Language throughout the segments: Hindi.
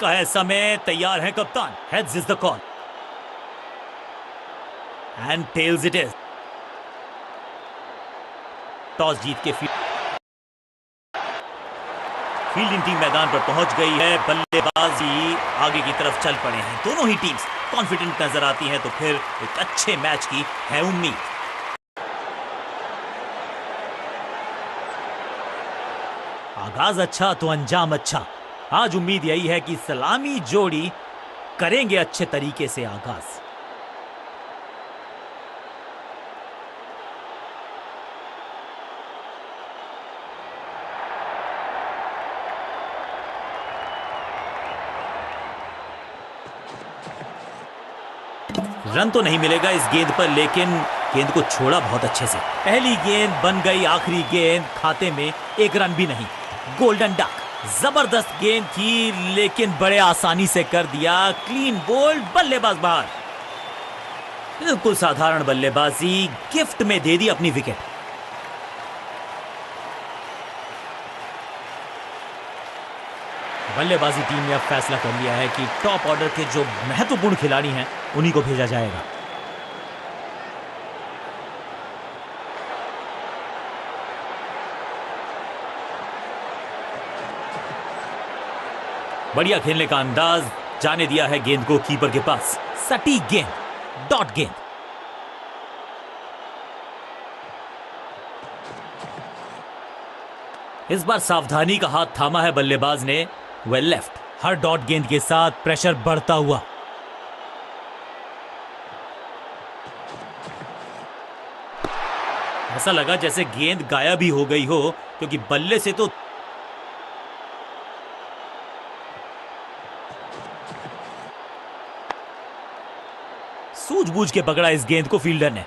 का है समय, तैयार है कप्तान। Heads is the call and tails it is. Toss जीत के फील्डिंग टीम मैदान पर पहुंच गई है। बल्लेबाजी आगे की तरफ चल पड़े हैं। दोनों ही टीम्स कॉन्फिडेंट नजर आती हैं, तो फिर एक अच्छे मैच की है उम्मीद। आगाज अच्छा तो अंजाम अच्छा। आज उम्मीद यही है कि सलामी जोड़ी करेंगे अच्छे तरीके से आगाज। रन तो नहीं मिलेगा इस गेंद पर, लेकिन गेंद को छोड़ा बहुत अच्छे से। पहली गेंद बन गई आखिरी गेंद, खाते में एक रन भी नहीं। गोल्डन डक, जबरदस्त गेंद थी लेकिन बड़े आसानी से कर दिया। क्लीन बोल्ड, बल्लेबाज बाहर। बिल्कुल साधारण बल्लेबाजी, गिफ्ट में दे दी अपनी विकेट। बल्लेबाजी टीम ने अब फैसला कर लिया है कि टॉप ऑर्डर के जो महत्वपूर्ण खिलाड़ी हैं उन्हीं को भेजा जाएगा। बढ़िया खेलने का अंदाज, जाने दिया है गेंद को कीपर के पास। सटीक गेंद, डॉट गेंद। इस बार सावधानी का हाथ थामा है बल्लेबाज ने। Well left. हर डॉट गेंद के साथ प्रेशर बढ़ता हुआ। ऐसा लगा जैसे गेंद गायब ही हो गई हो, क्योंकि बल्ले से तो सूझबूझ के पकड़ा इस गेंद को फील्डर ने।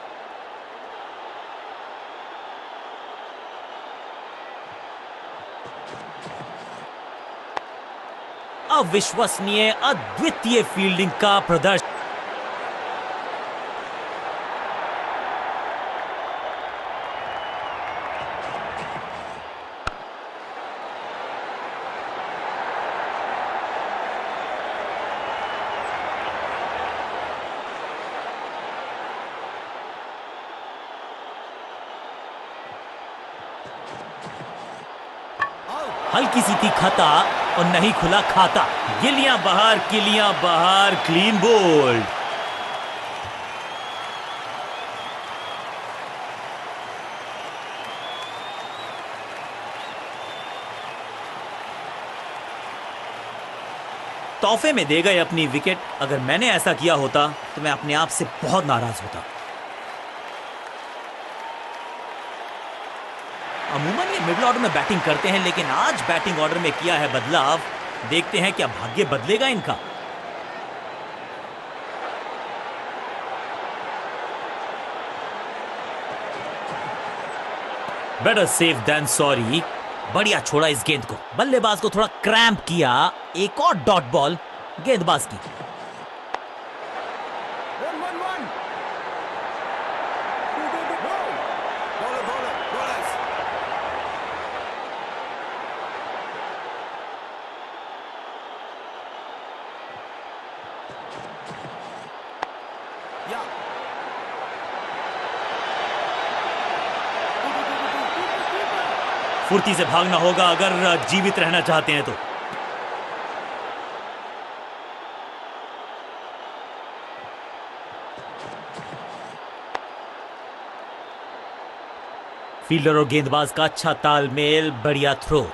अविश्वसनीय, अद्वितीय फील्डिंग का प्रदर्शन। हल्की सी थी खता और नहीं खुला खाता। गिलियां बाहर, किलियां बाहर, क्लीन बोल्ड। तोहफे में दे गए अपनी विकेट। अगर मैंने ऐसा किया होता तो मैं अपने आप से बहुत नाराज होता। अमूमन ये मिडिल ऑर्डर में बैटिंग करते हैं, लेकिन आज बैटिंग ऑर्डर में किया है बदलाव। देखते हैं क्या भाग्य बदलेगा इनका। Better safe than sorry. बढ़िया छोड़ा इस गेंद को। बल्लेबाज को थोड़ा क्रैम्प किया। एक और डॉट बॉल गेंदबाज की। फुर्ती से भागना होगा अगर जीवित रहना चाहते हैं तो। फील्डर और गेंदबाज का अच्छा तालमेल, बढ़िया थ्रो।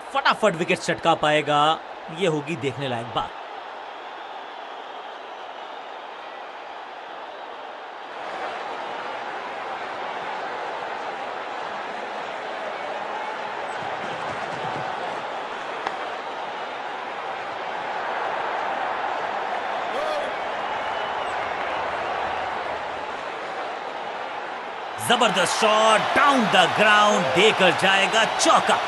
फटाफट विकेट चटका पाएगा, यह होगी देखने लायक बात। जबरदस्त शॉट डाउन द ग्राउंड, देकर जाएगा चौका।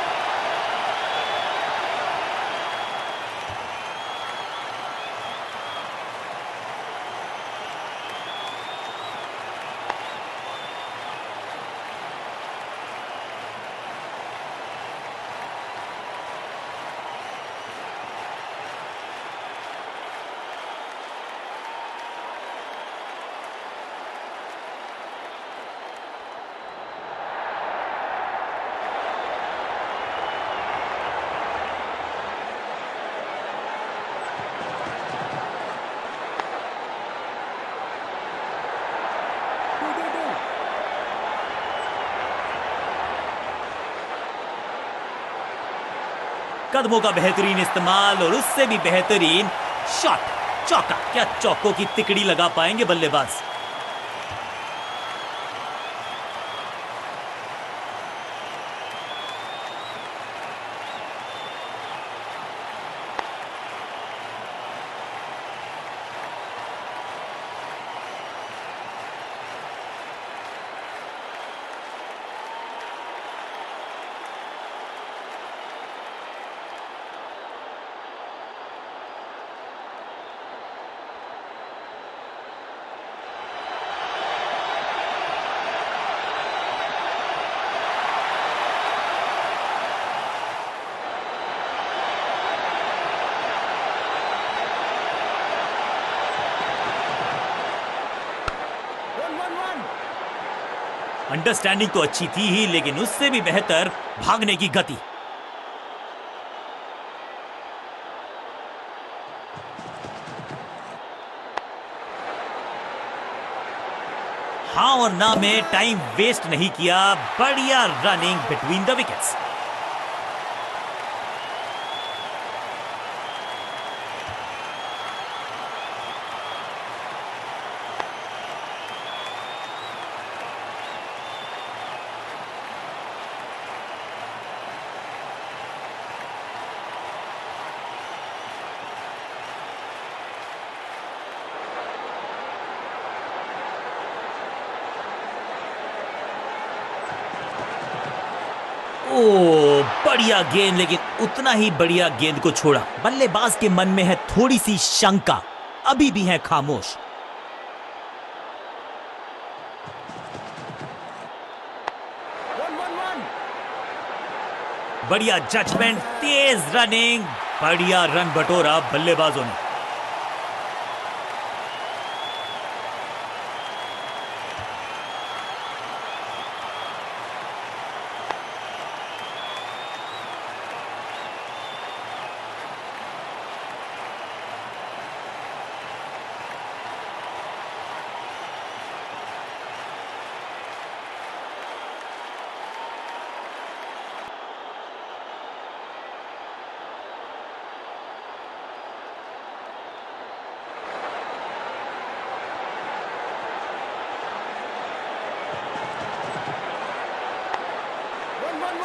कदमों का बेहतरीन इस्तेमाल और उससे भी बेहतरीन शॉट, चौका। क्या चौकों की तिकड़ी लगा पाएंगे बल्लेबाज? अंडरस्टैंडिंग तो अच्छी थी ही, लेकिन उससे भी बेहतर भागने की गति। हाँ और ना में टाइम वेस्ट नहीं किया, बढ़िया रनिंग बिटवीन द विकेट्स। ओ बढ़िया गेंद, लेकिन उतना ही बढ़िया गेंद को छोड़ा। बल्लेबाज के मन में है थोड़ी सी शंका, अभी भी है खामोश। बढ़िया जजमेंट, तेज रनिंग, बढ़िया रन बटोरा बल्लेबाजों ने।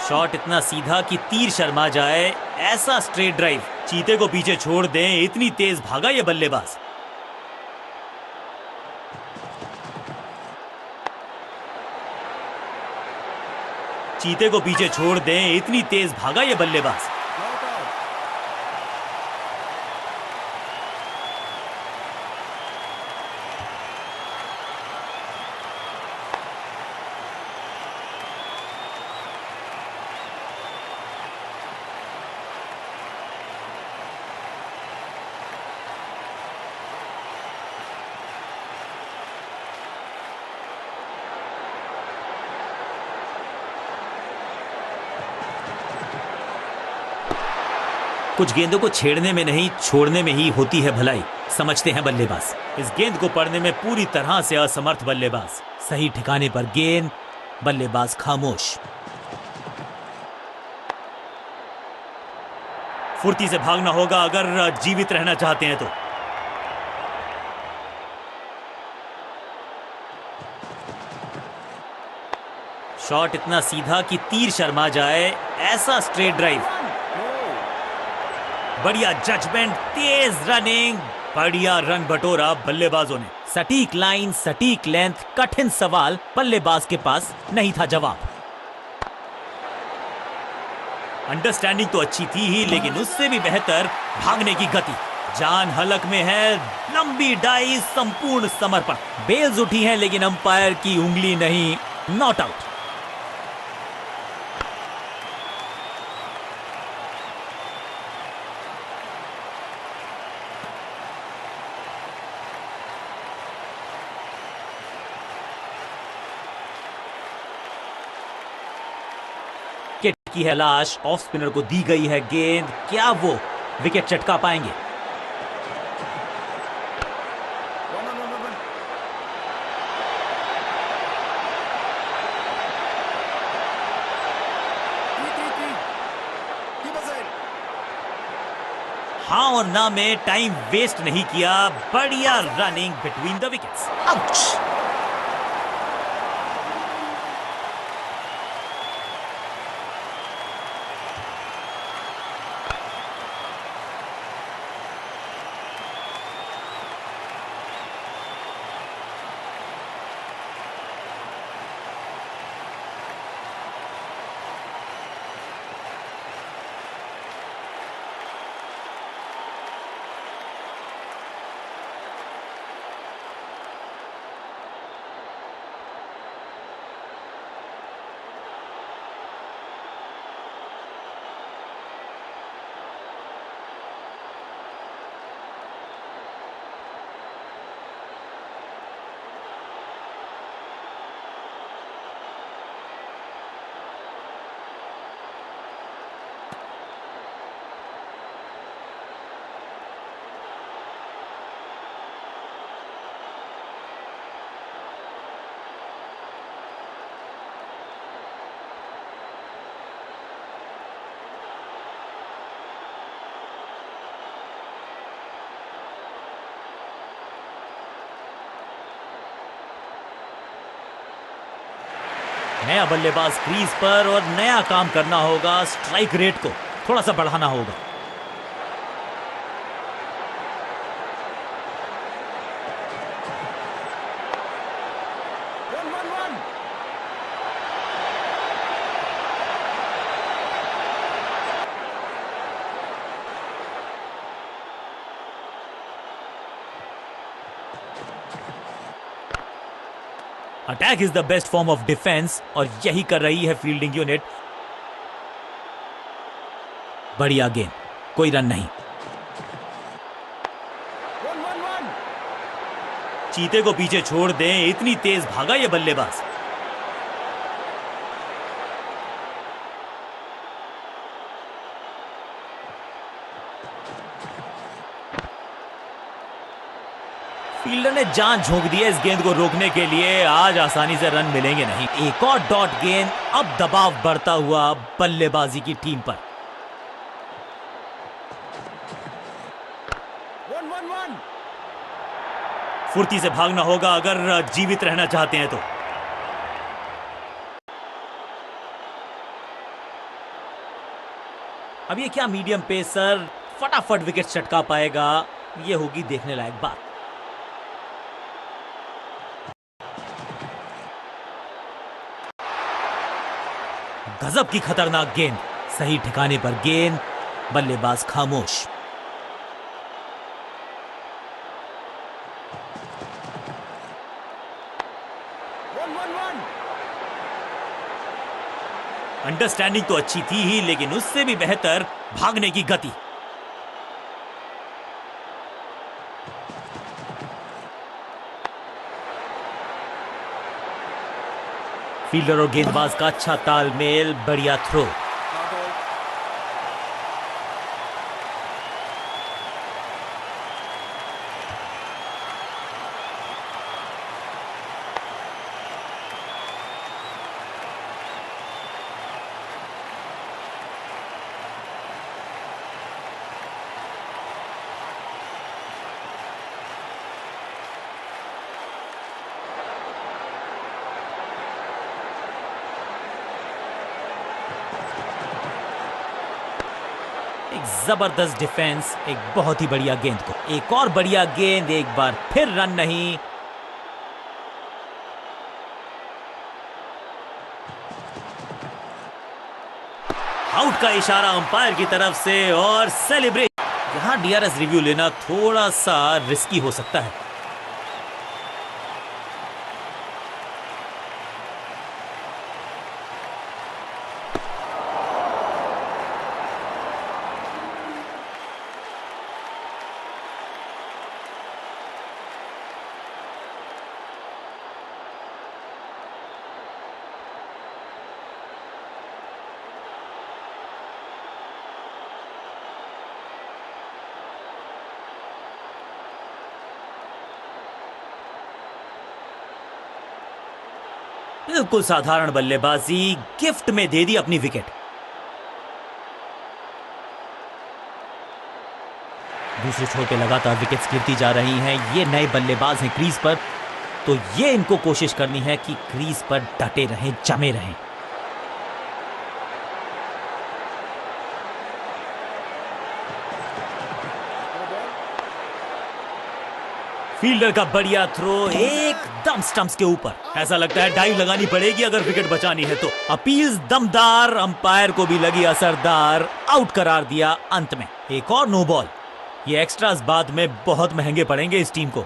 शॉट इतना सीधा कि तीर शर्मा जाए, ऐसा स्ट्रेट ड्राइव। चीते को पीछे छोड़ दें, इतनी तेज भागा ये बल्लेबाज। चीते को पीछे छोड़ दें, इतनी तेज भागा ये बल्लेबाज। कुछ गेंदों को छेड़ने में नहीं, छोड़ने में ही होती है भलाई, समझते हैं बल्लेबाज। इस गेंद को पढ़ने में पूरी तरह से असमर्थ बल्लेबाज। सही ठिकाने पर गेंद, बल्लेबाज खामोश। फुर्ती से भागना होगा अगर जीवित रहना चाहते हैं तो। शॉट इतना सीधा कि तीर शर्मा जाए, ऐसा स्ट्रेट ड्राइव। बढ़िया जजमेंट, तेज रनिंग, बढ़िया रन बटोरा बल्लेबाजों ने। सटीक लाइन, सटीक लेंथ, कठिन सवाल, बल्लेबाज के पास नहीं था जवाब। अंडरस्टैंडिंग तो अच्छी थी ही, लेकिन उससे भी बेहतर भागने की गति। जान हलक में है, लंबी डाई, संपूर्ण समर्पण। बेल्स उठी हैं लेकिन अंपायर की उंगली नहीं, नॉट आउट। विकेट की है लाश, ऑफ स्पिनर को दी गई है गेंद, क्या वो विकेट चटका पाएंगे? हाँ और ना में टाइम वेस्ट नहीं किया, बढ़िया running between the wickets. Ouch! नया बल्लेबाज क्रीज पर और नया काम करना होगा, स्ट्राइक रेट को थोड़ा सा बढ़ाना होगा। Attack is the best form of defence और यही कर रही है फील्डिंग यूनिट। बढ़िया गेंद, कोई रन नहीं। चीते को पीछे छोड़ दें, इतनी तेज भागा ये बल्लेबाज। फील्डर ने जान झोंक दी है इस गेंद को रोकने के लिए, आज आसानी से रन मिलेंगे नहीं। एक और डॉट गेंद, अब दबाव बढ़ता हुआ बल्लेबाजी की टीम पर। फुर्ती से भागना होगा अगर जीवित रहना चाहते हैं तो। अब ये क्या मीडियम पेसर फटाफट विकेट चटका पाएगा, ये होगी देखने लायक बात। गजब की खतरनाक गेंद, सही ठिकाने पर गेंद, बल्लेबाज खामोश। अंडरस्टैंडिंग तो अच्छी थी ही, लेकिन उससे भी बेहतर भागने की गति। फील्डर और गेंदबाज का अच्छा तालमेल, बढ़िया थ्रो। एक जबरदस्त डिफेंस, एक बहुत ही बढ़िया गेंद को, एक और बढ़िया गेंद, एक बार फिर रन नहीं। आउट का इशारा अंपायर की तरफ से और सेलिब्रेट। यहां डीआरएस रिव्यू लेना थोड़ा सा रिस्की हो सकता है। बिल्कुल साधारण बल्लेबाजी, गिफ्ट में दे दी अपनी विकेट। दूसरे छोर पे लगातार विकेट्स गिरती जा रही हैं। ये नए बल्लेबाज हैं क्रीज पर, तो ये इनको कोशिश करनी है कि क्रीज पर डटे रहें, जमे रहें। फील्डर का बढ़िया थ्रो एकदम स्टंप्स के ऊपर। ऐसा लगता है डाइव लगानी पड़ेगी अगर विकेट बचानी है तो। अपील्स दमदार, अंपायर को भी लगी असरदार, आउट करार दिया अंत में। एक और नो बॉल। ये एक्स्ट्रास बाद में बहुत महंगे पड़ेंगे इस टीम को।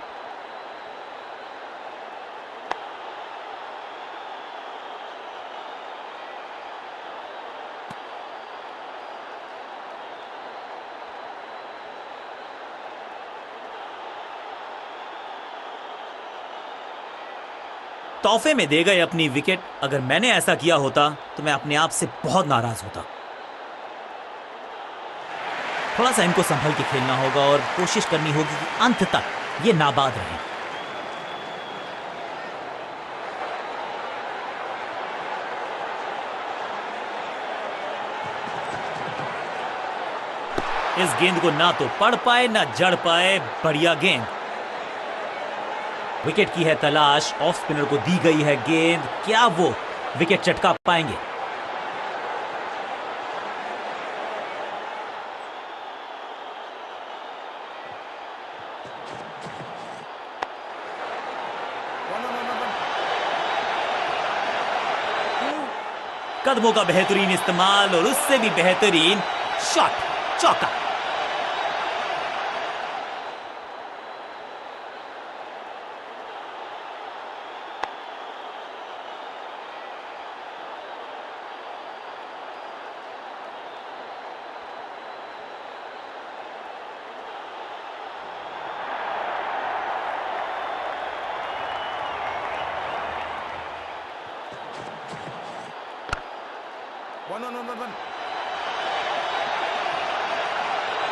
तोहफे में दे गए अपनी विकेट। अगर मैंने ऐसा किया होता तो मैं अपने आप से बहुत नाराज होता। थोड़ा सा इनको संभल के खेलना होगा और कोशिश करनी होगी कि अंत तक ये नाबाद रहे। इस गेंद को ना तो पढ़ पाए ना जड़ पाए। बढ़िया गेंद। विकेट की है तलाश। ऑफ स्पिनर को दी गई है गेंद। क्या वो विकेट चटका पाएंगे? कदमों का बेहतरीन इस्तेमाल और उससे भी बेहतरीन शॉट, चौका।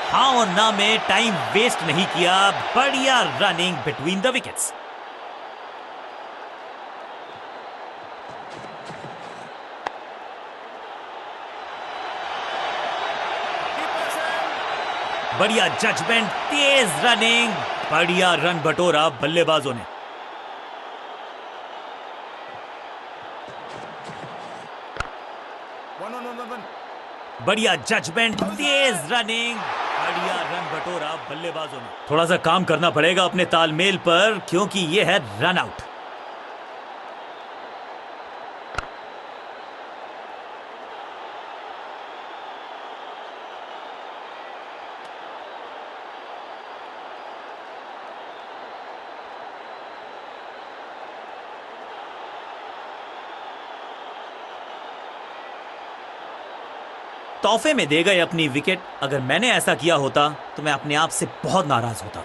हाँ और ना में टाइम वेस्ट नहीं किया। बढ़िया रनिंग बिटवीन द विकेट्स। बढ़िया जजमेंट, तेज रनिंग, बढ़िया रन बटोरा बल्लेबाजों ने। बढ़िया जजमेंट, तेज रनिंग, बढ़िया रन बटोरा बल्लेबाजों ने। थोड़ा सा काम करना पड़ेगा अपने तालमेल पर, क्योंकि यह है रन आउट। तोहफे में दे गए अपनी विकेट। अगर मैंने ऐसा किया होता तो मैं अपने आप से बहुत नाराज होता।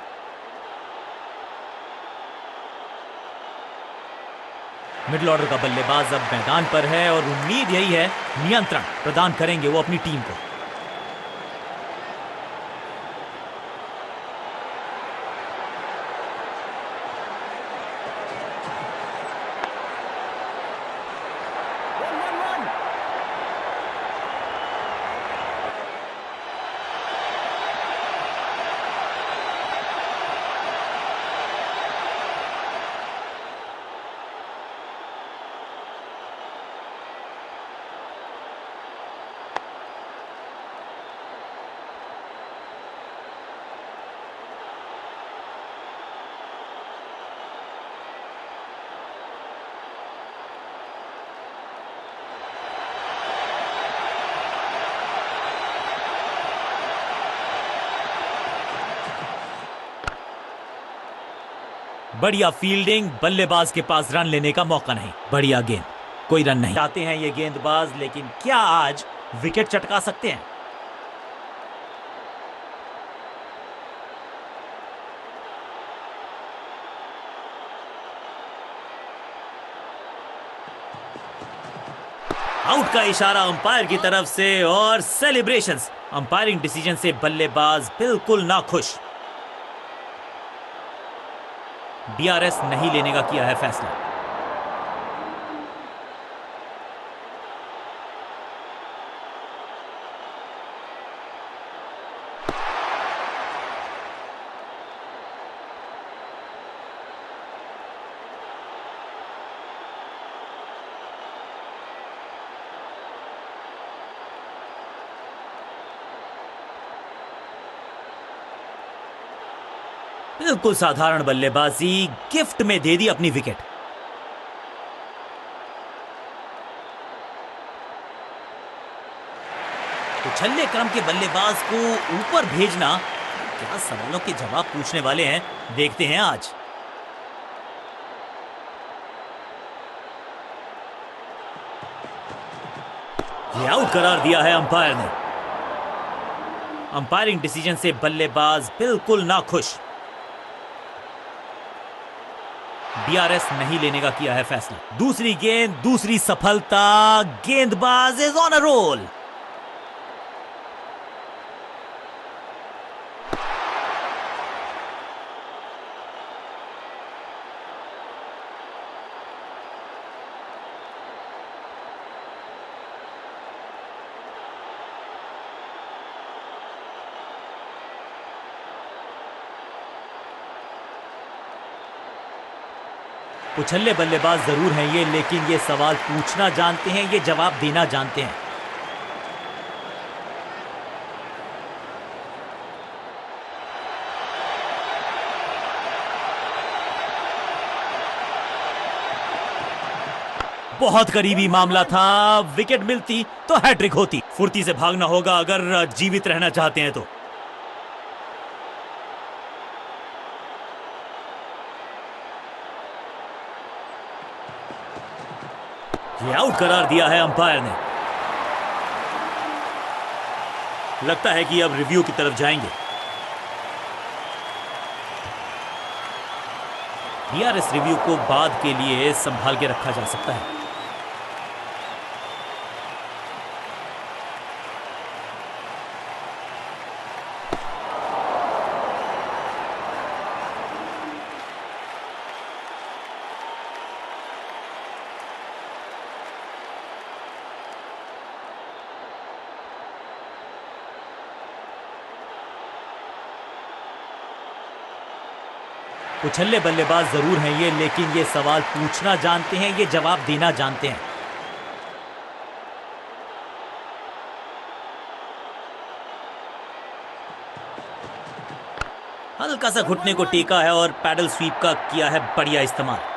मिडिल ऑर्डर का बल्लेबाज अब मैदान पर है और उम्मीद यही है नियंत्रण प्रदान करेंगे वो अपनी टीम को। बढ़िया फील्डिंग, बल्लेबाज के पास रन लेने का मौका नहीं। बढ़िया गेंद, कोई रन नहीं चाहते हैं ये गेंदबाज, लेकिन क्या आज विकेट चटका सकते हैं? आउट का इशारा अंपायर की तरफ से और सेलिब्रेशंस। अंपायरिंग डिसीजन से बल्लेबाज बिल्कुल नाखुश। डीआरएस नहीं लेने का किया है फैसला। बिल्कुल साधारण बल्लेबाजी, गिफ्ट में दे दी अपनी विकेट। उछलने क्रम के बल्लेबाज को ऊपर भेजना, क्या सवालों के जवाब पूछने वाले हैं, देखते हैं आज। ये आउट करार दिया है अंपायर ने। अंपायरिंग डिसीजन से बल्लेबाज बिल्कुल नाखुश। डीआरएस नहीं लेने का किया है फैसला। दूसरी गेंद, दूसरी सफलता, गेंदबाज इज ऑन अ रोल। उछल्ले बल्लेबाज जरूर हैं ये, लेकिन ये सवाल पूछना जानते हैं, ये जवाब देना जानते हैं। बहुत करीबी मामला था, विकेट मिलती तो हैट्रिक होती। फुर्ती से भागना होगा अगर जीवित रहना चाहते हैं तो। ये आउट करार दिया है अंपायर ने। लगता है कि अब रिव्यू की तरफ जाएंगे। डीआरएस रिव्यू को बाद के लिए संभाल के रखा जा सकता है। उछल्ले बल्लेबाज जरूर हैं ये, लेकिन ये सवाल पूछना जानते हैं, ये जवाब देना जानते हैं। हल्का सा घुटने को टेका है और पैडल स्वीप का किया है बढ़िया इस्तेमाल।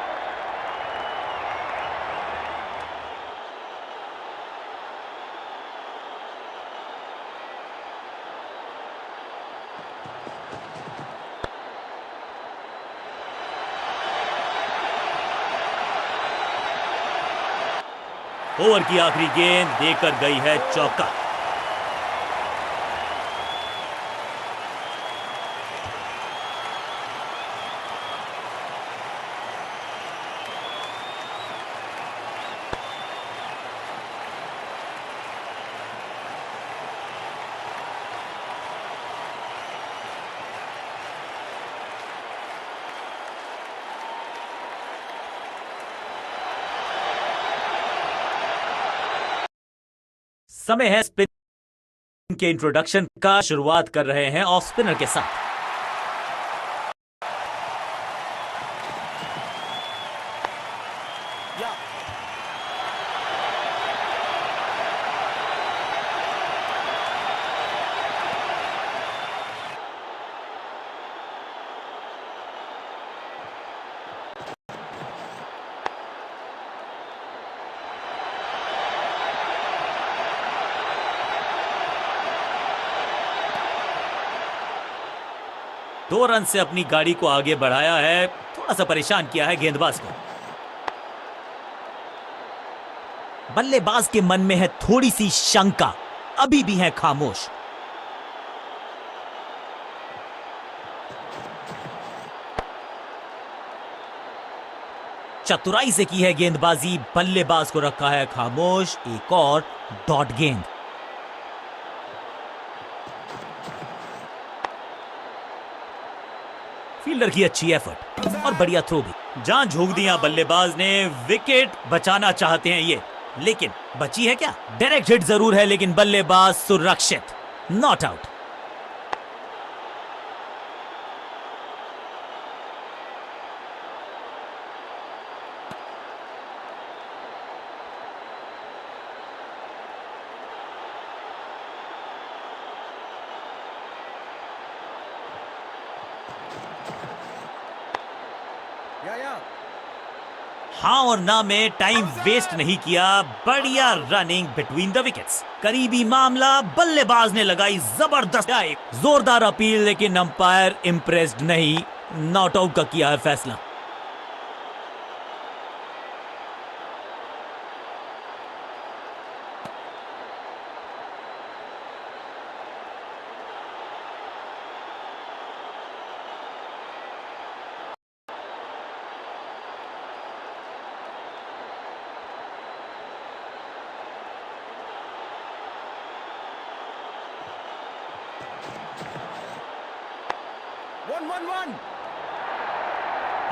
ओवर की आखिरी गेंद देकर गई है चौका। समय है स्पिन के इंट्रोडक्शन का। शुरुआत कर रहे हैं ऑफ स्पिनर के साथ। 2 रन से अपनी गाड़ी को आगे बढ़ाया है, थोड़ा सा परेशान किया है गेंदबाज को। बल्लेबाज के मन में है थोड़ी सी शंका, अभी भी है खामोश। चतुराई से की है गेंदबाजी, बल्लेबाज को रखा है खामोश। एक और डॉट गेंद। फील्डर की अच्छी एफर्ट और बढ़िया थ्रो भी। जान झोंक दिया बल्लेबाज ने, विकेट बचाना चाहते हैं ये, लेकिन बची है क्या? डायरेक्ट हिट जरूर है, लेकिन बल्लेबाज सुरक्षित, नॉट आउट। हाँ और ना में टाइम वेस्ट नहीं किया, बढ़िया रनिंग बिटवीन द विकेट्स। करीबी मामला, बल्लेबाज ने लगाई जबरदस्त जोरदार अपील, लेकिन अंपायर इंप्रेस्ड नहीं, नॉट आउट का किया है फैसला।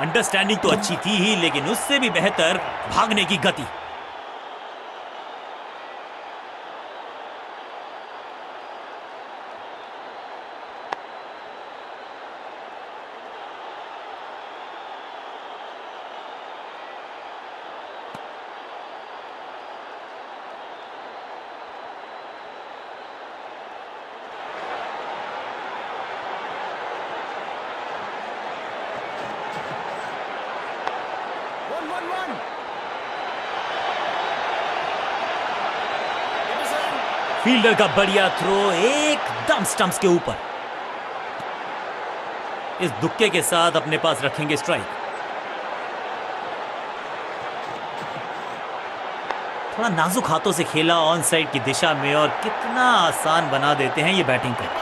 अंडरस्टैंडिंग तो अच्छी थी ही, लेकिन उससे भी बेहतर भागने की गति। फील्डर का बढ़िया थ्रो एकदम स्टंप्स के ऊपर। इस दुक्के के साथ अपने पास रखेंगे स्ट्राइक। थोड़ा नाजुक हाथों से खेला ऑन साइड की दिशा में, और कितना आसान बना देते हैं ये बैटिंग कर।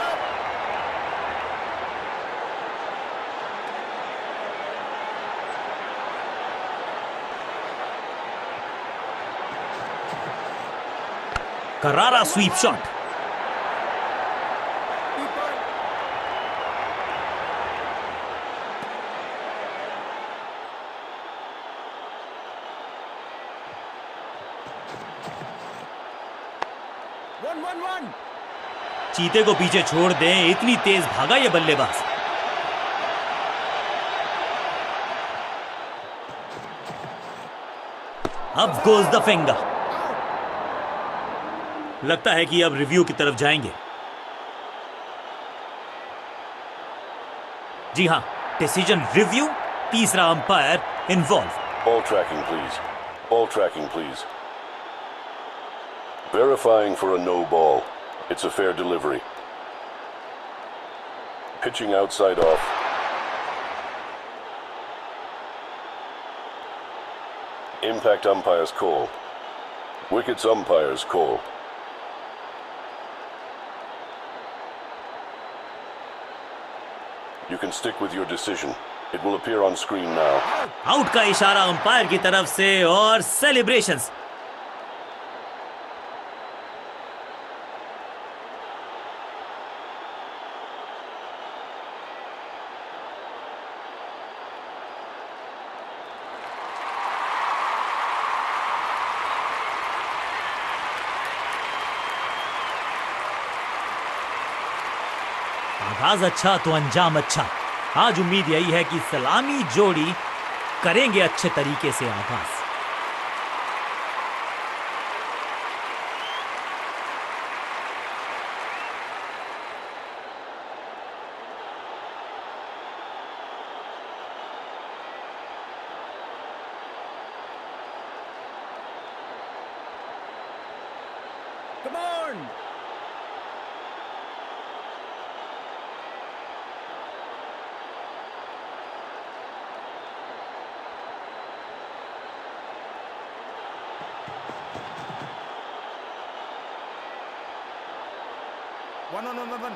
करारा स्वीप शॉट। चीते को पीछे छोड़ दें, इतनी तेज भागा ये बल्लेबाज। अब गोज द फिंगर। लगता है कि अब रिव्यू की तरफ जाएंगे। जी हां, डिसीजन रिव्यू, तीसरा umpire involve. Ball tracking, please. Ball tracking, please. Verifying for a no ball. It's a fair delivery. Pitching outside off. Impact umpire's call. Wickets umpire's call. You can stick with your decision. It will appear on screen now. Out का इशारा अंपायर की तरफ से, और सेलिब्रेशंस। आगाज अच्छा तो अंजाम अच्छा। आज उम्मीद यही है कि सलामी जोड़ी करेंगे अच्छे तरीके से आगाज। Come on! 1-1-1-1.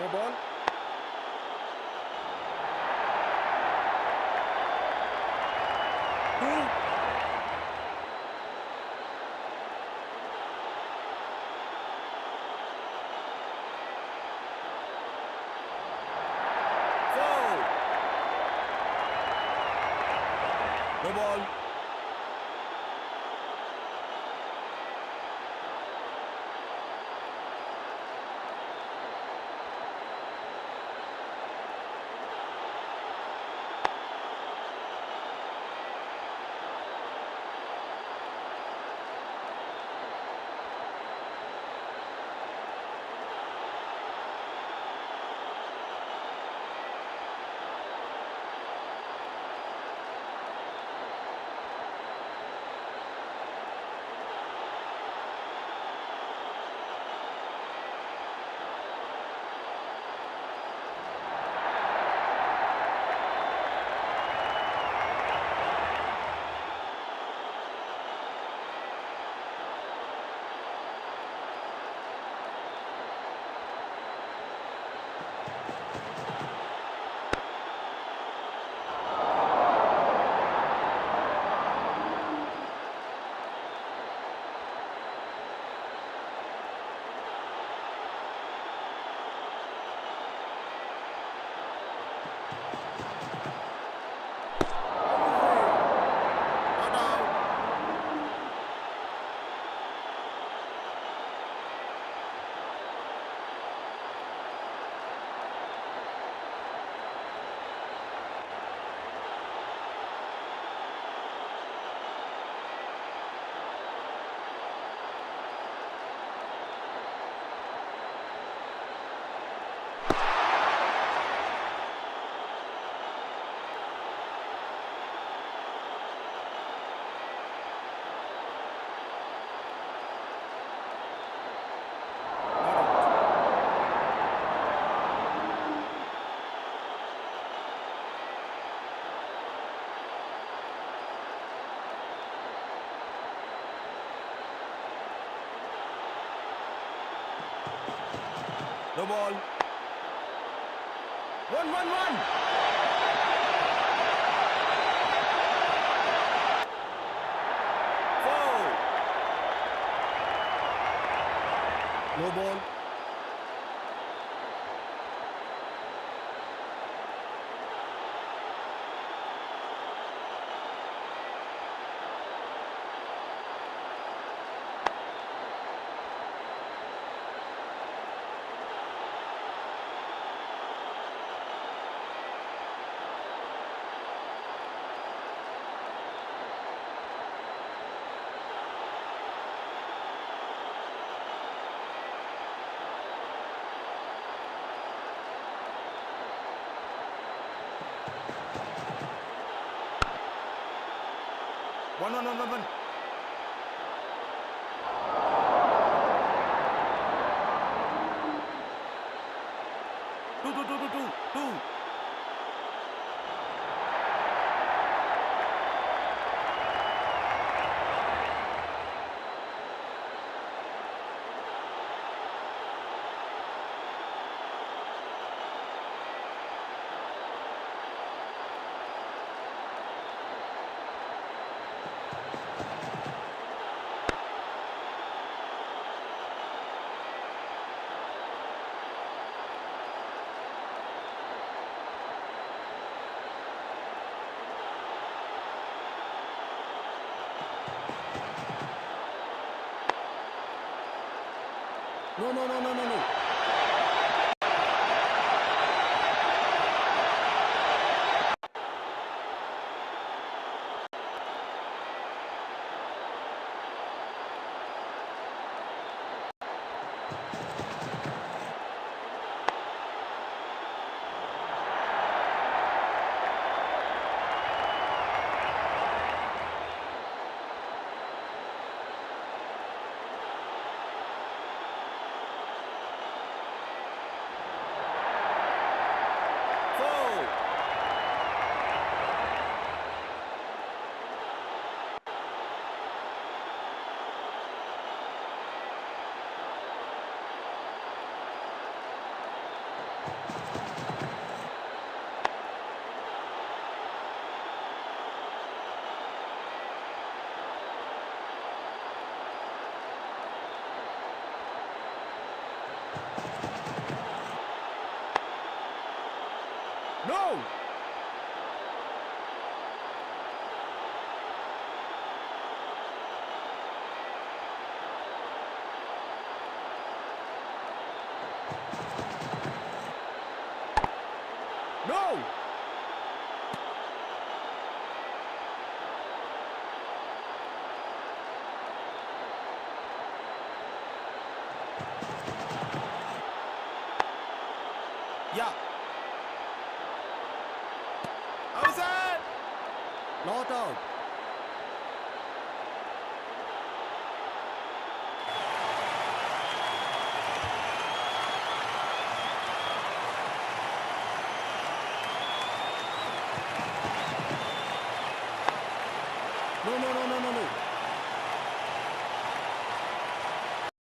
No ball. Two. Four. No ball. Not out. Not out. No ball. 1-1-1. Four. No ball. One. Two. No. Four. No! No! Yeah. Outside! Not out. No, no, no, no, no, no.